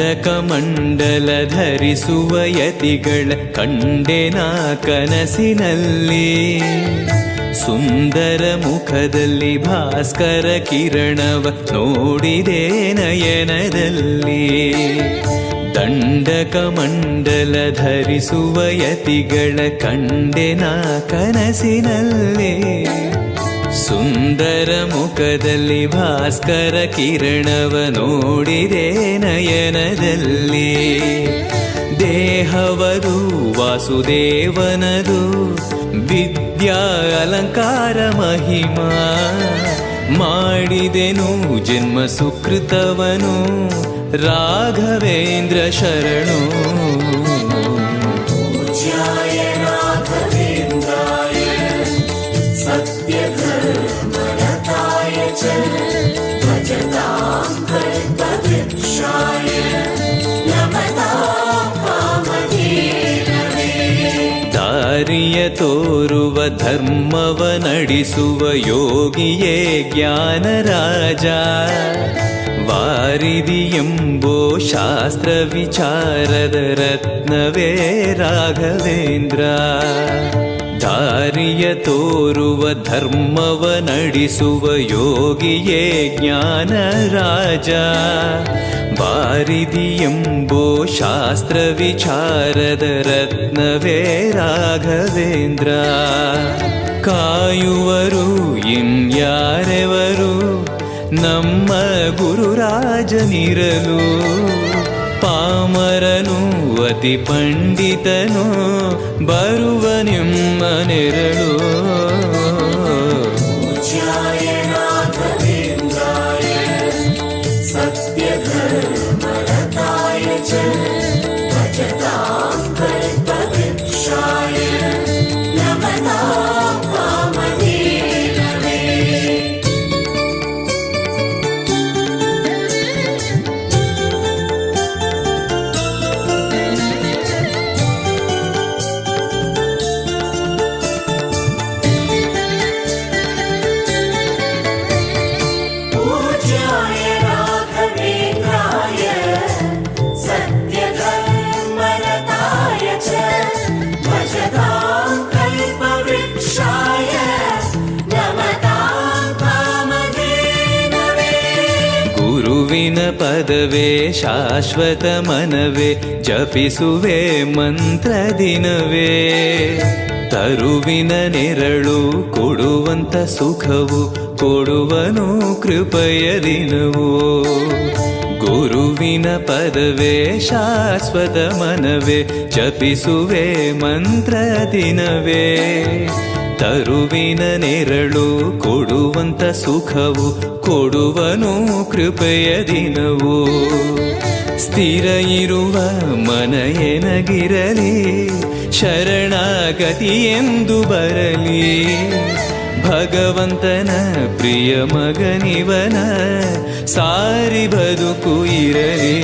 C: ದಂಡಕಮಂಡಲ ಧರಿಸುವ ಯತಿಗಳ ಕಂಡೆನ ಕನಸಿನಲ್ಲಿ ಸುಂದರ ಮುಖದಲ್ಲಿ ಭಾಸ್ಕರ ಕಿರಣವ ನೋಡಿದೆ ನಯನದಲ್ಲಿ ದಂಡಕಮಂಡಲ ಧರಿಸುವ ಯತಿಗಳ ಕಂಡೆನ ಕನಸಿನಲ್ಲಿ ಸುಂದರ ಮುಖದಲ್ಲಿ ಭಾಸ್ಕರ ಕಿರಣವ ನೋಡಿದೆ ನಯನದಲ್ಲಿ ದೇಹವದು ವಾಸುದೇವನದು ವಿದ್ಯಾ ಅಲಂಕಾರ ಮಹಿಮಾ ಮಾಡಿದೆನು ಜನ್ಮ ಸುಕೃತವನು ರಾಘವೇಂದ್ರ ಶರಣು ದಾರಿಯ ತೋರುವ ಧರ್ಮವ ನಡೆಸುವ ಯೋಗಿಯೇ ಜ್ಞಾನರಾಜ ವಾರಿದಿ ಎಂಬೋ ಶಾಸ್ತ್ರ ವಿಚಾರದ ರತ್ನವೇ ರಾಘವೇಂದ್ರ ದಾರಿಯ ತೋರುವ ಧರ್ಮವ ನಡೆಸುವ ಯೋಗಿಯೇ ಜ್ಞಾನರಾಜ ವಾರಿದಿ ಎಂಬೋ ಶಾಸ್ತ್ರ ವಿಚಾರದ ರತ್ನವೇ ರಾಘವೇಂದ್ರ ಕಾಯುವರು ಇನ್ಯಾರೆವರು ನಮ್ಮ ಗುರುರಾಜನಿರಲು ಪಾಮರನು ಅತಿ ಪಂಡಿತನು ಬರುವನೆಮ್ಮ ನೆರಳು ಪದವೇ ಶಾಶ್ವತ ಮನವೇ ಜಪಿಸುವೆ ಮಂತ್ರ ದಿನವೇ ತರುವಿನ ನೆರಳು ಕೊಡುವಂತ ಸುಖವು ಕೊಡುವನು ಕೃಪೆಯ ದಿನವೋ ಗುರುವಿನ ಪದವೇ ಶಾಶ್ವತ ಮನವೇ ಜಪಿಸುವೆ ಮಂತ್ರ ದಿನವೇ ತರುವಿನ ನೆರಳು ಕೊಡುವಂತ ಸುಖವು ಕೊಡುವನು ಕೃಪೆಯ ದಿನವೋ ಸ್ಥಿರ ಇರುವ ಮನ ಎನಗಿರಲಿ ಶರಣಾಗತಿ ಎಂದು ಬರಲಿ ಭಗವಂತನ ಪ್ರಿಯ ಮಗನಿವನ ಸಾರಿ ಬದುಕು ಇರಲಿ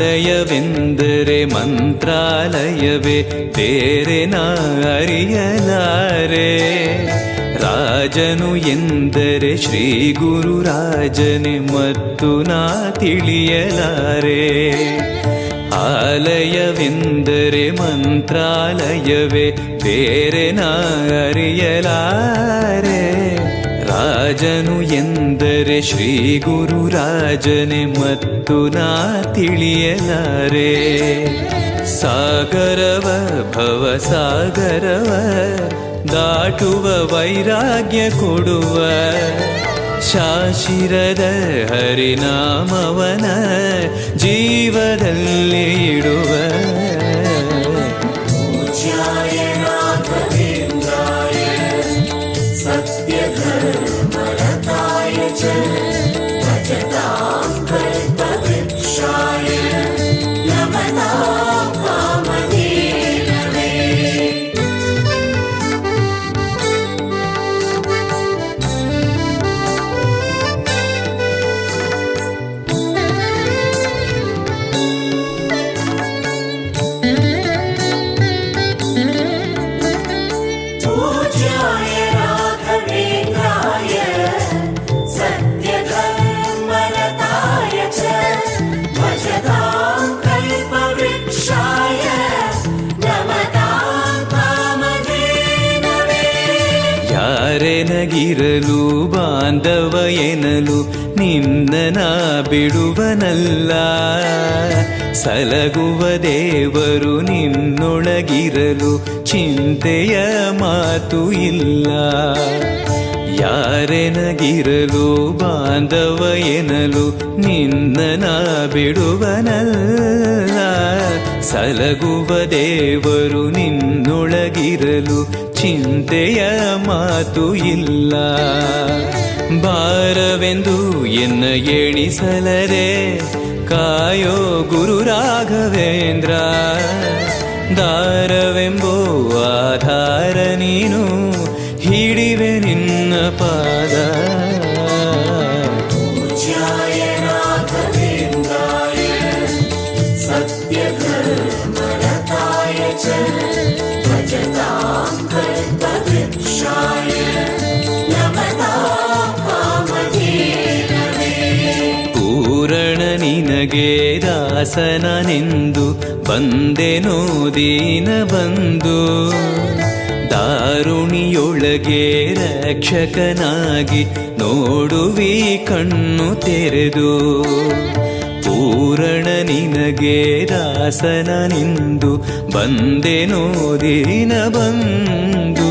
C: ಆಲಯವೆಂದರೆ ಮಂತ್ರಾಲಯವೇ ಬೇರೆ ನಾ ಅರಿಯಲಾರೆ ರಾಜನು ಎಂದರೆ ಶ್ರೀ ಗುರು ರಾಜನೇ ಮತ್ತು ನಾ ತಿಳಿಯಲಾರೆ ಆಲಯವೆಂದರೆ ಮಂತ್ರಾಲಯವೇ ಬೇರೆ ನಾ ಅರಿಯಲಾರೆ ರಾಜನು ಎಂದರೆ ಶ್ರೀ ಗುರು ರಾಜನೇ ಮತ್ತು ನಾ ತಿಳಿಯಲಾರೆ ಸಾಗರವ ಭವ ಸಾಗರವ ದಾಟುವ ವೈರಾಗ್ಯ ಕೊಡುವ ಶಾಶಿರದ ಹರಿನಾಮವನ ಜೀವದಲ್ಲಿ ಇಡುವ ಯಾರೆನಗಿರಲು ಬಾಂಧವ ಎನಲು ನಿನ್ನ ಬಿಡುವನಲ್ಲ ಸಲಗುವ ದೇವರು ನಿನ್ನೊಳಗಿರಲು ಚಿಂತೆಯ ಮಾತು ಇಲ್ಲ ಯಾರೆನಗಿರಲು ಬಾಂಧವ ಎನಲು ನಿನ್ನ ಬಿಡುವನಲ್ಲ ಸಲಗುವ ದೇವರು ನಿನ್ನೊಳಗಿರಲು ಚಿಂತೆಯ ಮಾತು ಇಲ್ಲ ಭಾರವೆಂದು ಎನ್ನ ಎಣಿಸಲರೆ ಕಾಯೋ ಗುರು ರಾಘವೇಂದ್ರ ದಾರವೆಂಬೋ ಆಧಾರ ನೀನು ಹಿಡಿವೆ ನಿನ್ನ ಪಾದ ಪೂರಣ ನಿನಗೆ ದಾಸನನೆಂದು ಬಂದೆನೋ ದೀನ ಬಂದು ದಾರುಣಿಯೊಳಗೆ ರಕ್ಷಕನಾಗಿ ನೋಡುವಿ ಕಣ್ಣು ತೆರೆದು ಪೂರಣ ನಿನಗೆ ದಾಸನನೆಂದು ಬಂದೆನೋ ದೀನ ಬಂದು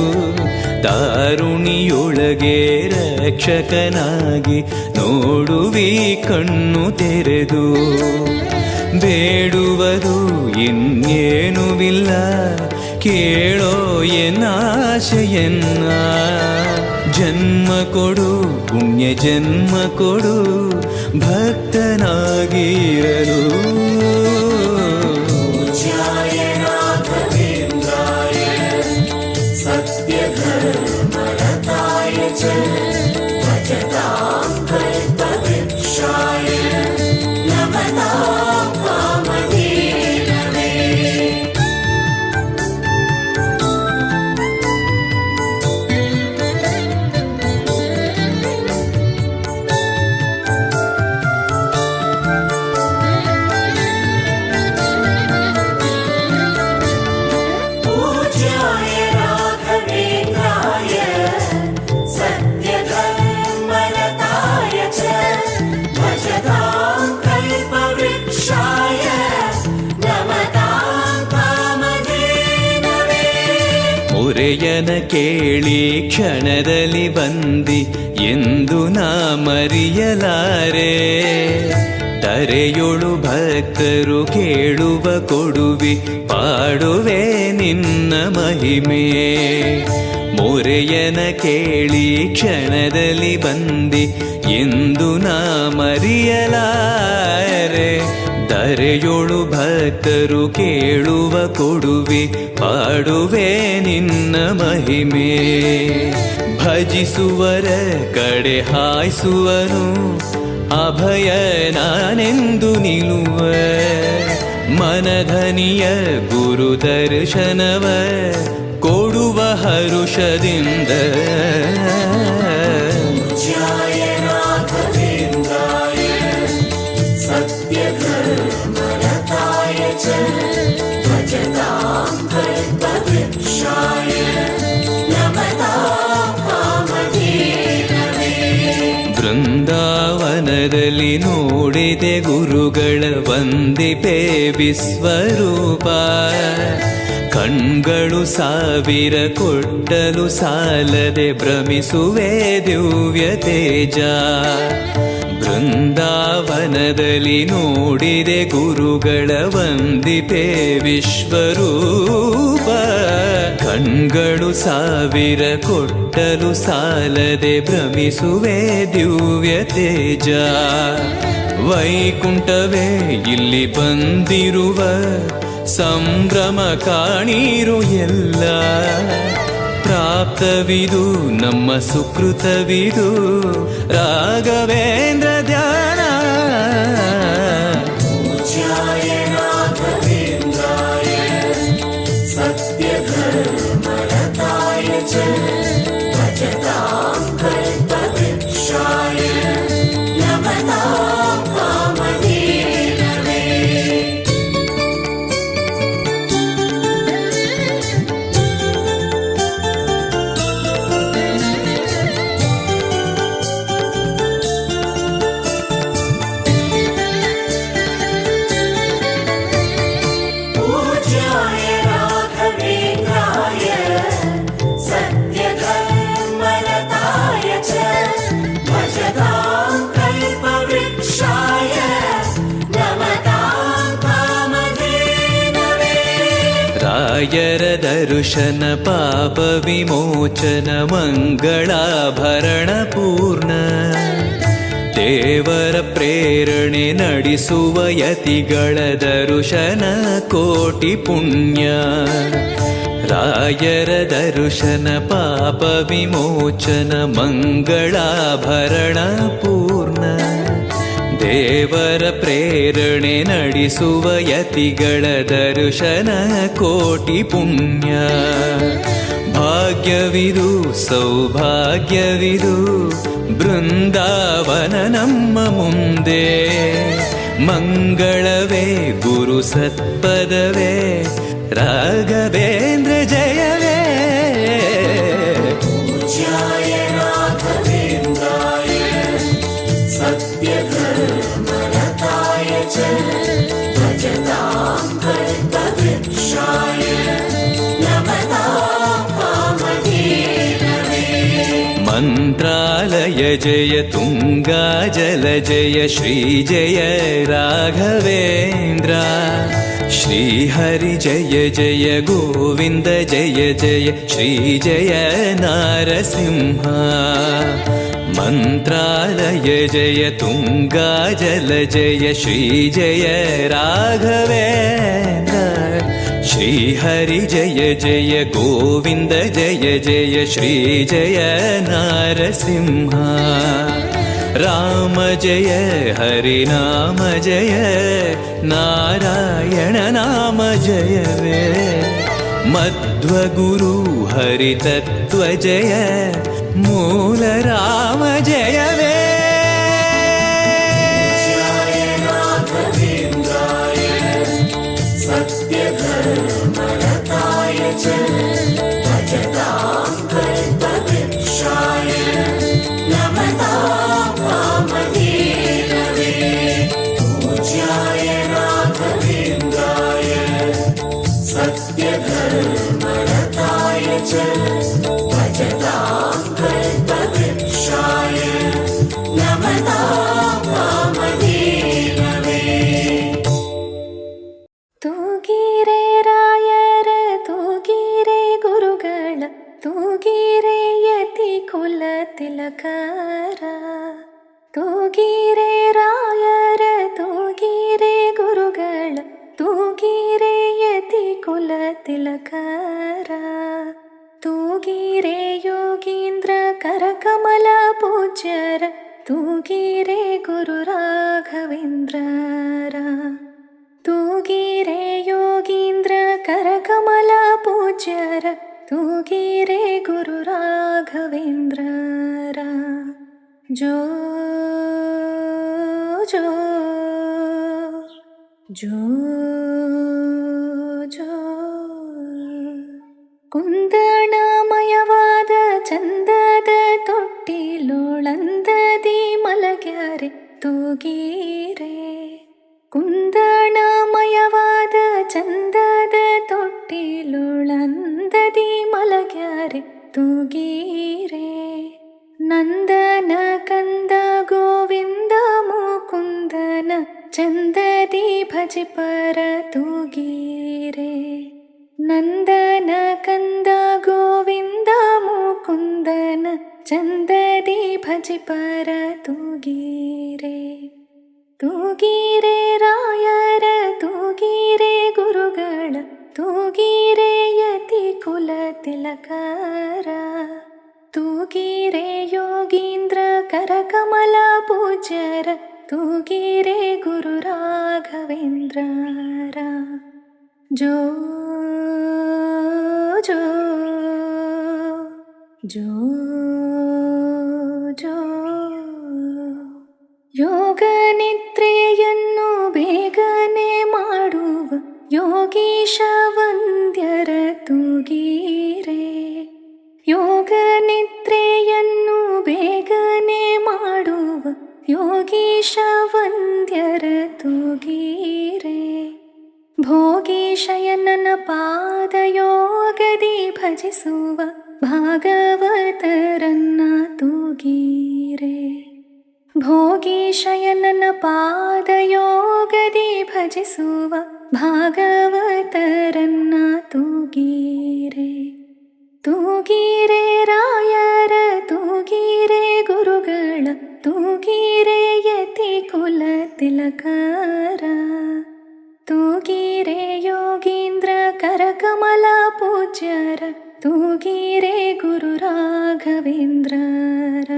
C: ದಾರುಣಿಯೊಳಗೆ ರಕ್ಷಕನಾಗಿ ನೋಡುವಿ ಕಣ್ಣು ತೆರೆದು ಬೇಡುವುದು ಇನ್ನೇನುವಿಲ್ಲ ಕೇಳೋ ಎನ್ನಾಶೆಯನ್ನ ಜನ್ಮ ಕೊಡು ಪುಣ್ಯ ಜನ್ಮ ಕೊಡು ಭಕ್ತನಾಗಿರಲು ಮೊರೆಯನ ಕೇಳಿ ಕ್ಷಣದಲ್ಲಿ ಬಂದಿ ಎಂದು ನಾ ಮರೆಯಲಾರೆ. ಧರೆಯೊಳು ಭಕ್ತರು ಕೇಳುವ ಕೊಡುವೆ ಪಾಡುವೆ ನಿನ್ನ ಮಹಿಮೆ. ಮೊರೆಯನ ಕೇಳಿ ಕ್ಷಣದಲ್ಲಿ ಬಂದಿ ಎಂದು ನಾ ಮರೆಯಲಾರೆ. ಧರೆಯೊಳು ಭಕ್ತರು ಕೇಳುವ ಕೊಡುವೆ ಪಾಡುವೆ ನಿನ್ನ ಮಹಿಮೆ. ಭಜಿಸುವರ ಕಡೆ ಹಾಯಿಸುವನು ಅಭಯ ನಾನೆಂದು ನಿಲ್ಲುವ. ಮನಧನಿಯ ಗುರು ದರ್ಶನವ ಕೊಡುವ ಹರುಷದಿಂದ. ಬೃಂದಾವನದಲ್ಲಿ ನೋಡಿದೆ ಗುರುಗಳ ವಂದಿಪೆ ವಿಶ್ವರೂಪ. ಕಣ್ಗಳು ಸಾವಿರ ಕೊಟ್ಟಲು ಸಾಲದೆ ಭ್ರಮಿಸುವೆ ದಿವ್ಯ ತೇಜ. ಬೃಂದಾವನದಲ್ಲಿ ನೋಡಿದೆ ಗುರುಗಳ ವಂದಿಪೆ ವಿಶ್ವರೂಪ. ಕಣ್ಗಳು ಸಾವಿರ ಕೊಟ್ಟಲು ಸಾಲದೆ ಭ್ರಮಿಸುವೆ ದಿವ್ಯ ತೇಜ. ವೈಕುಂಠವೇ ಇಲ್ಲಿ ಬಂದಿರುವ ಸಂಭ್ರಮ ಕಾಣಿರು ಎಲ್ಲ. ಪ್ರಾಪ್ತವಿದು ನಮ್ಮ ಸುಕೃತವಿದು ರಾಘವೇಂದ್ರ ಧ್ಯಾನ. ರಾಯರ ದರ್ಶನ ಪಾಪ ವಿಮೋಚನ ಮಂಗಳಾಭರಣ ಪೂರ್ಣ. ದೇವರ ಪ್ರೇರಣೆ ನಡೆಸುವ ಯತಿಗಳ ದರ್ಶನ ಕೋಟಿ ಪುಣ್ಯ. ರಾಯರ ದರ್ಶನ ಪಾಪ ವಿಮೋಚನ ಮಂಗಳಾಭರಣ ಪೂರ್ಣ. ದೇವರ ಪ್ರೇರಣೆ ನಡೆಸುವ ಯತಿಗಳ ದರ್ಶನ ಕೋಟಿ ಪುಣ್ಯ. ಭಾಗ್ಯವಿದು ಸೌಭಾಗ್ಯವಿದು ಬೃಂದಾವನ ನಮ್ಮ ಮುಂದೆ. ಮಂಗಳವೇ ಗುರು ಸತ್ಪದವೇ ರಾಘವೇಂದ್ರ ಜಯವೇ. ಮಂತ್ರಾಲಯ ಜಯ ತುಂಗಾ ಜಲ ಜಯ ಶ್ರೀ ಜಯ ರಾಘವೇಂದ್ರ. ಶ್ರೀಹರಿ ಜಯ ಜಯ ಗೋವಿಂದ ಜಯ ಜಯ ಶ್ರೀ ಜಯ ನಾರಸಿಂಹ. ಮಂತ್ರಾಲಯ ಜಯ ತುಂಗಾ ಜಲ ಜಯ ಶ್ರೀ ಜಯ ರಾಘವೇಂದ್ರ. ಶ್ರೀಹರಿ ಜಯ ಜಯ ಗೋವಿಂದ ಜಯ ಜಯ ಶ್ರೀ ಜಯ ನಾರಸಿಂಹ. ರಾಮ ಜಯ ಹರಿ ನಾಮ ಜಯ ನಾರಾಯಣ ನಾಮ ಜಯವೇ. ಮಧ್ವಗುರು ಹರಿ ತತ್ವ ಜಯ ಮೂಲ ರಾಮ ಜಯವೇ.
D: सत्य धर्मरताय च ತಿಲಕರ ತೂಗಿರೆ ರಾಯರ ತೂಗಿರೆ ಗುರುಗಳ ತೂಗಿರೆ ಯತಿ ಕುಲ ತಿಲಕರ ತೂಗಿರೆ ಯೋಗೀಂದ್ರ ಕರಕಮಲ ಪೂಜ್ಯರ ತೂಗಿರೆ ಗುರು ರಾಘವೇಂದ್ರರ ತೂಗಿರೆ ಯೋಗೀಂದ್ರ ಕರಕಮಲ ಪೂಜ್ಯರ ತೂಗಿರೆ ಗುರು ರಾಘವೇಂದ್ರರ ಜೋ ಜೋ ಜೋ ಜೋ ಕುಂದಣಮಯವಾದ ಚಂದದ ತೊಟ್ಟಿಲೋಳಂದದಿ ಮಲಗ್ಯಾರೆ ತೂಗೀರೆ ಕುಂದಣಮಯವಾದ ಚಂದದ ತೊಟ್ಟಿಲೋಳಂದದಿ ಮಲಗ್ಯಾರೆ ತೂಗೀರೆ ನಂದನ ಕಂದ ಗೋವಿಂದ ಮುಕುಂದನ ಚಂದದಿ ಭಜಿಪರ ತೂಗೀರೆ ನಂದನ ಕಂದ ಗೋವಿಂದ ಮುಕುಂದನ ಚಂದದಿ ಭಜಿಪರ ತೂಗೀರೆ ತೂಗಿರೆ ರಾಯರ ತೂಗಿರೆ ಗುರುಗಳ ತೂಗಿರೆ ಯತಿ ಕುಲ ತಿಲಕರ ತೂಗಿರೆ ಯೋಗೀಂದ್ರ ಕರಕಮಲ ಪೂಜ್ಯರ ತೂಗಿರೆ ಗುರು ರಾಘವೇಂದ್ರರ ಜೋ ಜೋ ಜೋ ಜೋ ಯೋಗ ನಿದ್ರೆಯನ್ನು ಬೇಗನೆ ಮಾಡುವ ಯೋಗೀಶ ವಂದ್ಯರ ತೂಗೀರೆ ಯೋಗ ನಿದ್ರೆಯನ್ನು ಬೇಗನೆ ಮಾಡುವ ಯೋಗೀಶ ವಂದ್ಯರ ತೂಗೀರೆ ಭೋಗೀಶಯನನ ಪಾದಯೋಗದಿ ಭಜಿಸುವ ಭಾಗವತರನ್ನ ತೂಗೀರೆ ಭೋಗೀಶಯನನ ಪಾದಯೋಗದಿ ಭಜಿಸುವ ಭಾಗವತರನ್ನ ತೂಗೀರೆ ತೂಗಿರೆ ರಾಯರ ತೂಗಿರೆ ಗುರುಗಳ ತೂಗಿರೆ ಯತಿ ಕುಲ ತಿಲಕರ ತೂಗಿರೆ ಯೋಗೀಂದ್ರ ಕರಕಮಲ ಪೂಜ್ಯರ ತೂಗಿರೆ ಗುರು ರಾಘವೇಂದ್ರರ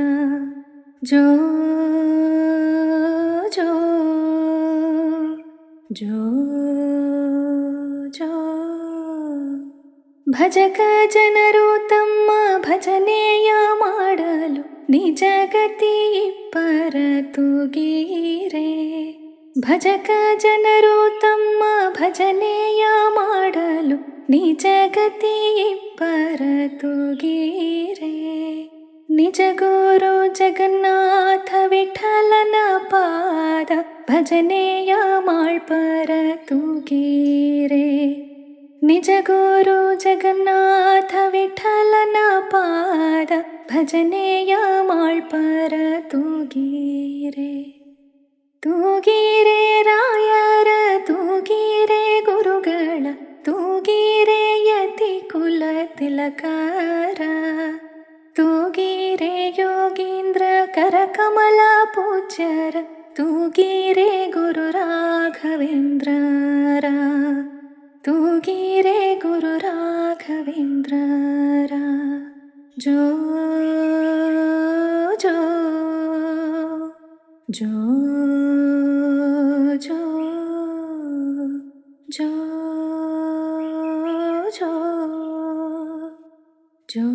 D: ಜೋ ಜೋ ಜೋ ಜೋ ಭಜಕ ಜನರು ತಮ್ಮ ಭಜನೆಯ ಮಾಡಲು ನಿಜಗತಿ ಇಬ್ಬರ ತೂಗೀರೆ ಭಜಕ ಜನರು ತಮ್ಮ ಭಜನೆಯ ಮಾಡಲು ನಿಜಗತಿ ಇಬ್ಬರ ತೂಗೀರೆ ನಿಜ ಗುರು ಜಗನ್ನಾಥ ವಿಠಲನ ಪಾದ ಭಜನೆಯ ಮಾಳ್ಪರ ತೂಗೀರೆ ನಿಜ ಗುರು ಜಗನ್ನಾಥ ವಿಠಲನ ಪಾದ ಭಜನೆಯ ಮಾಳ್ಪರ ತೂಗೀರೆ ತೂಗಿರೆ ರಾಯರ ತೂಗಿರೆ ಗುರುಗಳ ತೂಗಿರೆ ಯತಿ ಕುಲ ತಿಲಕರ ತೂಗಿರೆ ಯೋಗೀಂದ್ರ ಕರಕಮಲ ಪೂಜ್ಯರ ತೂಗಿರೆ ಗುರು ರಾಘವೇಂದ್ರರ ತೂಗಿರೆ ಗುರು ರಾಘವೇಂದ್ರರ ಜೋ ಜೋ ಜೋ ಜೋ ಜೋ ಜೋ ಜೋ